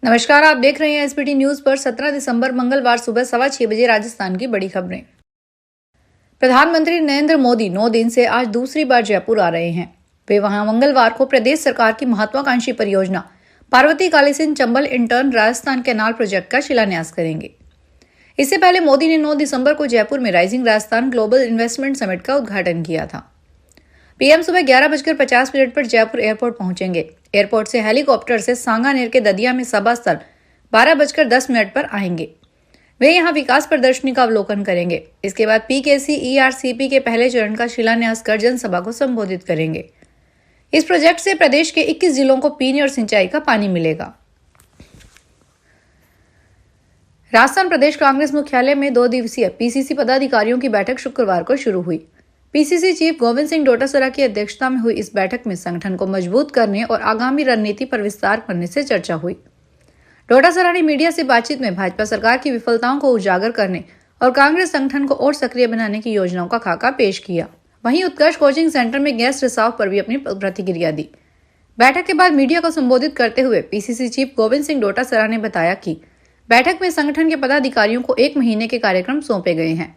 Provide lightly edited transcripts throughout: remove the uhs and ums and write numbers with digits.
नमस्कार, आप देख रहे हैं एसपीटी न्यूज पर 17 दिसंबर मंगलवार सुबह 6:15 राजस्थान की बड़ी खबरें। प्रधानमंत्री नरेंद्र मोदी 9 दिन से आज दूसरी बार जयपुर आ रहे हैं। वे वहां मंगलवार को प्रदेश सरकार की महत्वाकांक्षी परियोजना Parvati Kalisindh Chambal intern Rajasthan canal project का शिलान्यास करेंगे। इससे पहले मोदी ने 9 दिसंबर को जयपुर में rising Rajasthan global investment summit का उद्घाटन किया था। पीएम सुबह 11:50 पर जयपुर एयरपोर्ट पहुंचेंगे। एयरपोर्ट से हेलीकॉप्टर से सांगानेर के ददिया में सभा स्थल 12:10 पर आएंगे। वे यहां विकास प्रदर्शनी का अवलोकन करेंगे। इसके बाद पीकेसी ईआरसीपी के पहले चरण का शिलान्यास कर जनसभा को संबोधित करेंगे। इस प्रोजेक्ट से प्रदेश के 21 जिलों को पीने और सिंचाई का पानी मिलेगा। राजस्थान प्रदेश कांग्रेस मुख्यालय में 2 दिवसीय पीसीसी पदाधिकारियों की बैठक शुक्रवार को शुरू हुई। पीसीसी चीफ गोविंद सिंह डोटासरा की अध्यक्षता में हुई इस बैठक में संगठन को मजबूत करने और आगामी रणनीति पर विस्तार करने से चर्चा हुई। डोटासरा ने मीडिया से बातचीत में भाजपा सरकार की विफलताओं को उजागर करने और कांग्रेस संगठन को और सक्रिय बनाने की योजनाओं का खाका पेश किया। वहीं उत्कर्ष कोचिंग सेंटर में गैस रिसाव पर भी अपनी प्रतिक्रिया दी। बैठक के बाद मीडिया को संबोधित करते हुए पीसीसी चीफ गोविंद सिंह डोटासरा ने बताया कि बैठक में संगठन के पदाधिकारियों को 1 महीने के कार्यक्रम सौंपे गए हैं,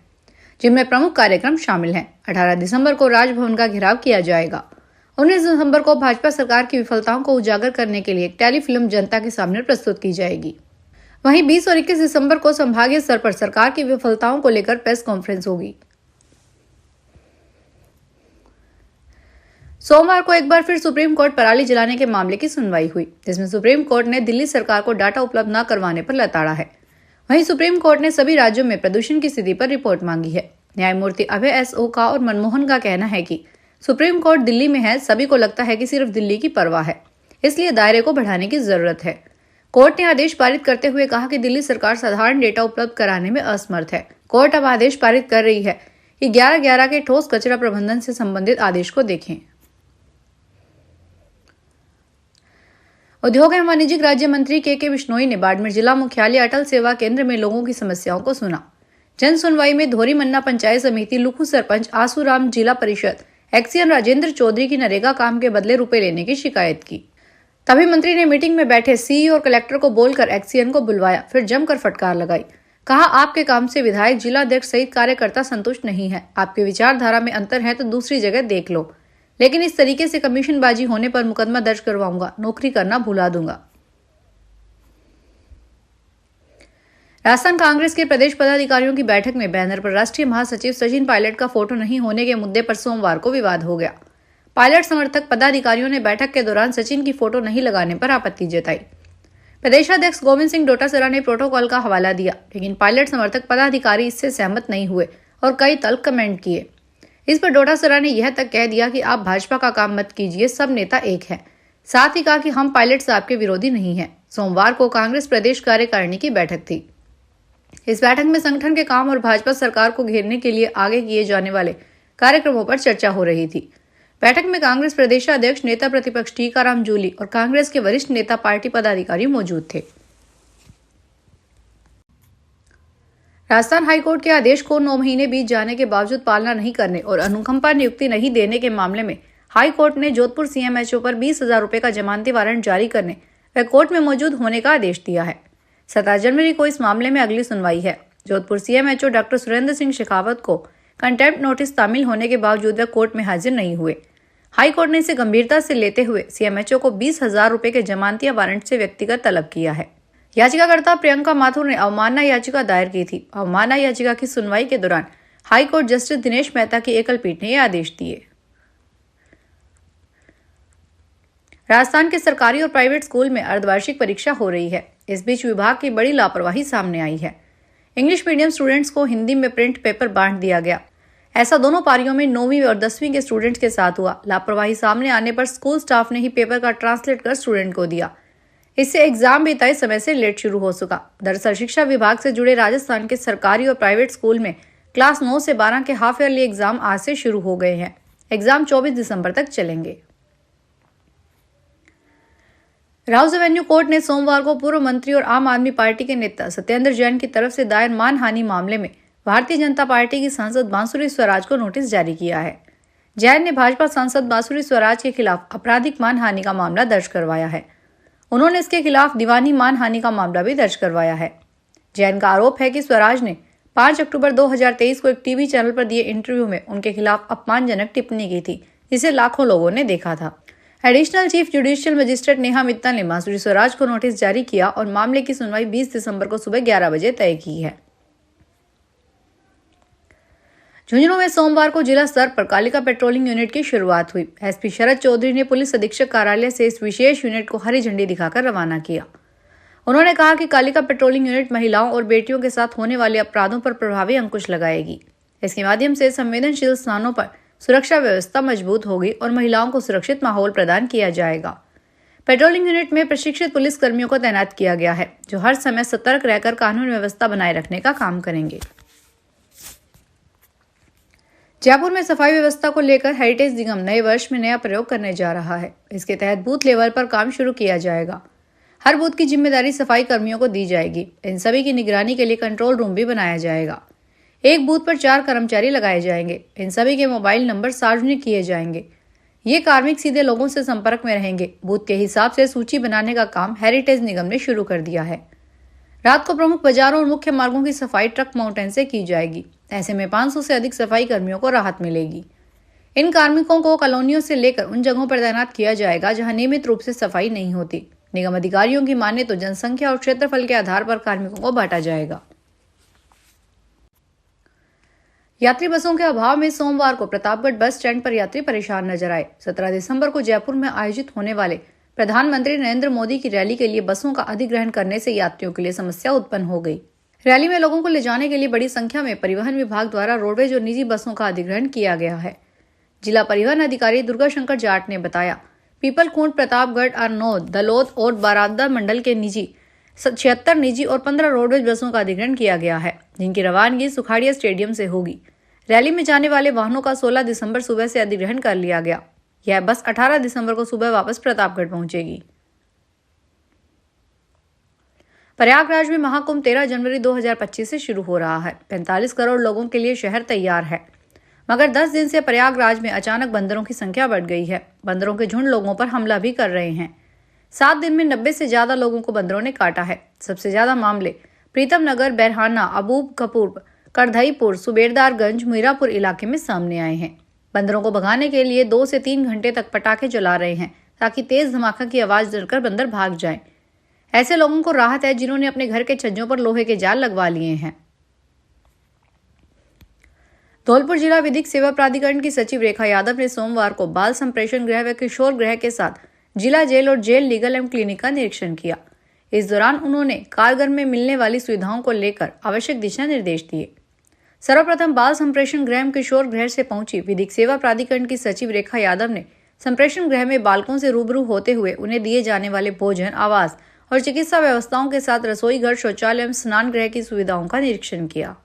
जिनमें प्रमुख कार्यक्रम शामिल हैं। 18 दिसंबर को राजभवन का घेराव किया जाएगा। 19 दिसंबर को भाजपा सरकार की विफलताओं को उजागर करने के लिए एक टेलीफिल्म जनता के सामने प्रस्तुत की जाएगी। वहीं 20 और 21 दिसंबर को संभागीय स्तर पर सरकार की विफलताओं को लेकर प्रेस कॉन्फ्रेंस होगी। सोमवार को एक बार फिर सुप्रीम कोर्ट पराली जलाने के मामले की सुनवाई हुई, जिसमें सुप्रीम कोर्ट ने दिल्ली सरकार को डाटा उपलब्ध न करवाने पर लताड़ा है। वहीं सुप्रीम कोर्ट ने सभी राज्यों में प्रदूषण की स्थिति पर रिपोर्ट मांगी है। न्यायमूर्ति अभय एस ओका और मनमोहन का कहना है कि सुप्रीम कोर्ट दिल्ली में है, सभी को लगता है कि सिर्फ दिल्ली की परवाह है, इसलिए दायरे को बढ़ाने की जरूरत है। कोर्ट ने आदेश पारित करते हुए कहा कि दिल्ली सरकार साधारण डेटा उपलब्ध कराने में असमर्थ है। कोर्ट अब आदेश पारित कर रही है कि 11/11 के ठोस कचरा प्रबंधन से संबंधित आदेश को देखें। उद्योग एवं वाणिज्यिक राज्य मंत्री के बिश्नोई ने बाड़मेर जिला मुख्यालय अटल सेवा केंद्र में लोगों की समस्याओं को सुना। जन सुनवाई में धोरी मन्ना पंचायत समिति, लुखू सरपंच आसूराम, जिला परिषद एक्सीएन राजेंद्र चौधरी की नरेगा काम के बदले रुपए लेने की शिकायत की। तभी मंत्री ने मीटिंग में बैठे सीईओ और कलेक्टर को बोलकर एक्सीएन को बुलवाया, फिर जमकर फटकार लगाई। कहा, आपके काम से विधायक, जिलाध्यक्ष सहित कार्यकर्ता संतुष्ट नहीं है। आपके विचारधारा में अंतर है तो दूसरी जगह देख लो, लेकिन इस तरीके से कमीशनबाजी होने पर मुकदमा दर्ज करवाऊंगा, नौकरी करना भुला दूंगा। राजस्थान कांग्रेस के प्रदेश पदाधिकारियों की बैठक में बैनर पर राष्ट्रीय महासचिव सचिन पायलट का फोटो नहीं होने के मुद्दे पर सोमवार को विवाद हो गया। पायलट समर्थक पदाधिकारियों ने बैठक के दौरान सचिन की फोटो नहीं लगाने पर आपत्ति जताई। प्रदेशाध्यक्ष गोविंद सिंह डोटासरा ने प्रोटोकॉल का हवाला दिया, लेकिन पायलट समर्थक पदाधिकारी इससे सहमत नहीं हुए और कई तल्ख कमेंट किए। इस पर डोटासरा ने यह तक कह दिया कि आप भाजपा का काम मत कीजिए, सब नेता एक हैं। साथ ही कहा कि हम पायलट साहब के विरोधी नहीं हैं। सोमवार को कांग्रेस प्रदेश कार्यकारिणी की बैठक थी। इस बैठक में संगठन के काम और भाजपा सरकार को घेरने के लिए आगे किए जाने वाले कार्यक्रमों पर चर्चा हो रही थी। बैठक में कांग्रेस प्रदेशाध्यक्ष, नेता प्रतिपक्ष टीकाराम जूली और कांग्रेस के वरिष्ठ नेता, पार्टी पदाधिकारी मौजूद थे। राजस्थान हाईकोर्ट के आदेश को 9 महीने बीत जाने के बावजूद पालना नहीं करने और अनुकंपा नियुक्ति नहीं देने के मामले में हाईकोर्ट ने जोधपुर सीएमएचओ पर 20,000 रुपए का जमानती वारंट जारी करने व कोर्ट में मौजूद होने का आदेश दिया है। 17 जनवरी को इस मामले में अगली सुनवाई है। जोधपुर सीएमएचओ डॉक्टर सुरेंद्र सिंह शेखावत को कंटेम्प्ट नोटिस तामील होने के बावजूद वे कोर्ट में हाजिर नहीं हुए। हाईकोर्ट ने इसे गंभीरता से लेते हुए सीएमएचओ को 20,000 रुपए के जमानती वारंट से व्यक्तिगत तलब किया है। याचिकाकर्ता प्रियंका माथुर ने अवमानना याचिका दायर की थी। अवमानना याचिका की सुनवाई के दौरान हाईकोर्ट जस्टिस दिनेश मेहता की एकल पीठ ने यह आदेश दिए। राजस्थान के सरकारी और प्राइवेट स्कूल में अर्धवार्षिक परीक्षा हो रही है। इस बीच विभाग की बड़ी लापरवाही सामने आई है। इंग्लिश मीडियम स्टूडेंट्स को हिंदी में प्रिंट पेपर बांट दिया गया। ऐसा दोनों पारियों में 9वीं और 10वीं के स्टूडेंट्स के साथ हुआ। लापरवाही सामने आने पर स्कूल स्टाफ ने ही पेपर का ट्रांसलेट कर स्टूडेंट को दिया। इससे एग्जाम भी तय समय से लेट शुरू हो सका। दरअसल शिक्षा विभाग से जुड़े राजस्थान के सरकारी और प्राइवेट स्कूल में क्लास 9 से 12 के हाफ ईयरली एग्जाम आज से शुरू हो गए हैं। एग्जाम 24 दिसंबर तक चलेंगे। राउज एवेन्यू कोर्ट ने सोमवार को पूर्व मंत्री और आम आदमी पार्टी के नेता सत्येंद्र जैन की तरफ से दायर मानहानि मामले में भारतीय जनता पार्टी की सांसद बांसुरी स्वराज को नोटिस जारी किया है। जैन ने भाजपा सांसद बांसुरी स्वराज के खिलाफ आपराधिक मानहानि का मामला दर्ज करवाया है। उन्होंने इसके खिलाफ दीवानी मानहानि का मामला भी दर्ज करवाया है। जैन का आरोप है कि स्वराज ने 5 अक्टूबर 2023 को एक टीवी चैनल पर दिए इंटरव्यू में उनके खिलाफ अपमानजनक टिप्पणी की थी, जिसे लाखों लोगों ने देखा था। Additional chief judicial magistrate Neha Mittal ने मासुरी स्वराज को नोटिस जारी किया और मामले की सुनवाई 20 दिसंबर को सुबह 11 बजे तय की है। झुंझुनू में सोमवार को जिला स्तर पर कालिका पेट्रोलिंग यूनिट की शुरुआत हुई। एसपी शरद चौधरी ने पुलिस अधीक्षक कार्यालय से इस विशेष यूनिट को हरी झंडी दिखाकर रवाना किया। उन्होंने कहा कि कालिका पेट्रोलिंग यूनिट महिलाओं और बेटियों के साथ होने वाले अपराधों पर प्रभावी अंकुश लगाएगी। इसके माध्यम से संवेदनशील स्थानों पर सुरक्षा व्यवस्था मजबूत होगी और महिलाओं को सुरक्षित माहौल प्रदान किया जाएगा। पेट्रोलिंग यूनिट में प्रशिक्षित पुलिस कर्मियों को तैनात किया गया है, जो हर समय सतर्क रहकर कानून व्यवस्था बनाए रखने का काम करेंगे। जयपुर में सफाई व्यवस्था को लेकर हेरिटेज निगम नए वर्ष में नया प्रयोग करने जा रहा है। इसके तहत बूथ लेवल पर काम शुरू किया जाएगा। हर बूथ की जिम्मेदारी सफाई कर्मियों को दी जाएगी। इन सभी की निगरानी के लिए कंट्रोल रूम भी बनाया जाएगा। एक बूथ पर 4 कर्मचारी लगाए जाएंगे। इन सभी के मोबाइल नंबर सार्वजनिक किए जाएंगे। ये कार्मिक सीधे लोगों से संपर्क में रहेंगे। बूथ के हिसाब से सूची बनाने का काम हेरिटेज निगम ने शुरू कर दिया है। रात को प्रमुख बाजारों और मुख्य मार्गों की सफाई ट्रक माउंटेन से की जाएगी। ऐसे में 500 से अधिक सफाई कर्मियों को राहत मिलेगी। इन कार्मिकों को कॉलोनियों से लेकर उन जगहों पर तैनात किया जाएगा जहां नियमित रूप से सफाई नहीं होती। निगम अधिकारियों की माने तो जनसंख्या और क्षेत्रफल के आधार पर कार्मिकों को बांटा जाएगा। यात्री बसों के अभाव में सोमवार को प्रतापगढ़ बस स्टैंड पर यात्री परेशान नजर आए। 17 दिसंबर को जयपुर में आयोजित होने वाले प्रधानमंत्री नरेंद्र मोदी की रैली के लिए बसों का अधिग्रहण करने से यात्रियों के लिए समस्या उत्पन्न हो गई। रैली में लोगों को ले जाने के लिए बड़ी संख्या में परिवहन विभाग द्वारा रोडवेज और निजी बसों का अधिग्रहण किया गया है। जिला परिवहन अधिकारी दुर्गा शंकर जाट ने बताया, पीपलखूंट, प्रतापगढ़, अरनोद, दलोद और बारादा मंडल के 76 निजी और 15 रोडवेज बसों का अधिग्रहण किया गया है, जिनकी रवानगी सुखाड़िया स्टेडियम से होगी। रैली में जाने वाले वाहनों का 16 दिसंबर सुबह से अधिग्रहण कर लिया गया। यह बस 18 दिसंबर को सुबह वापस प्रतापगढ़ पहुंचेगी। प्रयागराज में महाकुंभ 13 जनवरी 2025 से शुरू हो रहा है। 45 करोड़ लोगों के लिए शहर तैयार है, मगर 10 दिन से प्रयागराज में अचानक बंदरों की संख्या बढ़ गई है। बंदरों के झुंड लोगों पर हमला भी कर रहे हैं। 7 दिन में 90 से ज्यादा लोगों को बंदरों ने काटा है। सबसे ज्यादा मामले प्रीतम नगर, बैरहाना, अबूब कपूर, करधईपुर, सुबेरदारगंज, मीरापुर इलाके में सामने आए हैं। बंदरों को भगाने के लिए 2 से 3 घंटे तक पटाखे चला रहे हैं, ताकि तेज धमाका की आवाज डरकर बंदर भाग जाएं। ऐसे लोगों को राहत है जिन्होंने अपने घर के छज्जों पर लोहे के जाल लगवा लिए हैं। धौलपुर जिला विधिक सेवा प्राधिकरण की सचिव रेखा यादव ने सोमवार को बाल संप्रेषण गृह व किशोर गृह के साथ जिला जेल और जेल लीगल एवं क्लिनिक का निरीक्षण किया। इस दौरान उन्होंने कारगर में मिलने वाली सुविधाओं को लेकर आवश्यक दिशा निर्देश दिए। सर्वप्रथम बाल संप्रेषण गृह एवं किशोर गृह से पहुंची विधिक सेवा प्राधिकरण की सचिव रेखा यादव ने संप्रेषण गृह में बालकों से रूबरू होते हुए उन्हें दिए जाने वाले भोजन, आवास और चिकित्सा व्यवस्थाओं के साथ रसोई घर, शौचालय एवं स्नान गृह की सुविधाओं का निरीक्षण किया।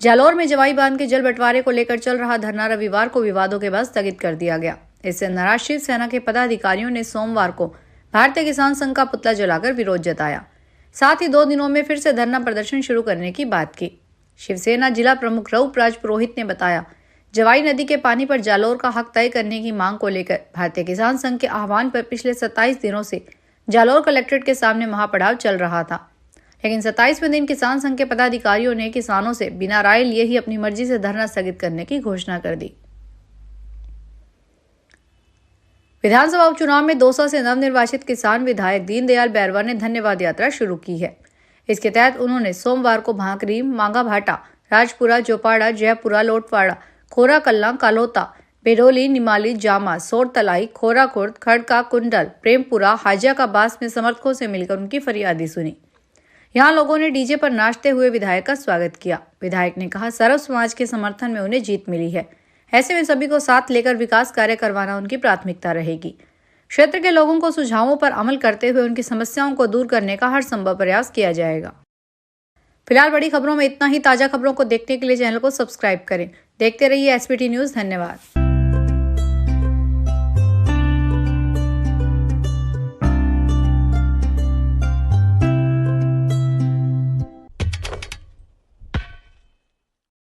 जालौर में जवाई बांध के जल बंटवारे को लेकर चल रहा धरना रविवार को विवादों के बाद स्थगित कर दिया गया। इससे नाराज शिवसेना के पदाधिकारियों ने सोमवार को भारतीय किसान संघ का पुतला जलाकर विरोध जताया। साथ ही 2 दिनों में फिर से धरना प्रदर्शन शुरू करने की बात की। शिवसेना जिला प्रमुख रऊप राज पुरोहित ने बताया, जवाई नदी के पानी पर जालौर का हक तय करने की मांग को लेकर भारतीय किसान संघ के आह्वान पर पिछले 27 दिनों से जालौर कलेक्ट्रेट के सामने महापड़ाव चल रहा था। लेकिन 27वें दिन किसान संघ के पदाधिकारियों ने किसानों से बिना राय लिए ही अपनी मर्जी से धरना स्थगित करने की घोषणा कर दी। विधानसभा उपचुनाव में दौसा से नवनिर्वाचित किसान विधायक दीनदयाल बैरवा ने धन्यवाद यात्रा शुरू की है। इसके तहत उन्होंने सोमवार को भांकरीम, मांगाभाटा, राजपुरा, जोपाड़ा, जयपुरा, लोटवाड़ा, खोरा कल्ला, कालोता, बेरोली, निमाली, जामा, सोरतलाई, खोराखुर्द, खड़का, कुंडल, प्रेमपुरा, हाजियाकाबास में समर्थकों से मिलकर उनकी फरियादी सुनी। यहाँ लोगों ने डीजे पर नाचते हुए विधायक का स्वागत किया। विधायक ने कहा, सर्व समाज के समर्थन में उन्हें जीत मिली है। ऐसे में सभी को साथ लेकर विकास कार्य करवाना उनकी प्राथमिकता रहेगी। क्षेत्र के लोगों को सुझावों पर अमल करते हुए उनकी समस्याओं को दूर करने का हर संभव प्रयास किया जाएगा। फिलहाल बड़ी खबरों में इतना ही। ताजा खबरों को देखने के लिए चैनल को सब्सक्राइब करें। देखते रहिए एसपीटी न्यूज। धन्यवाद।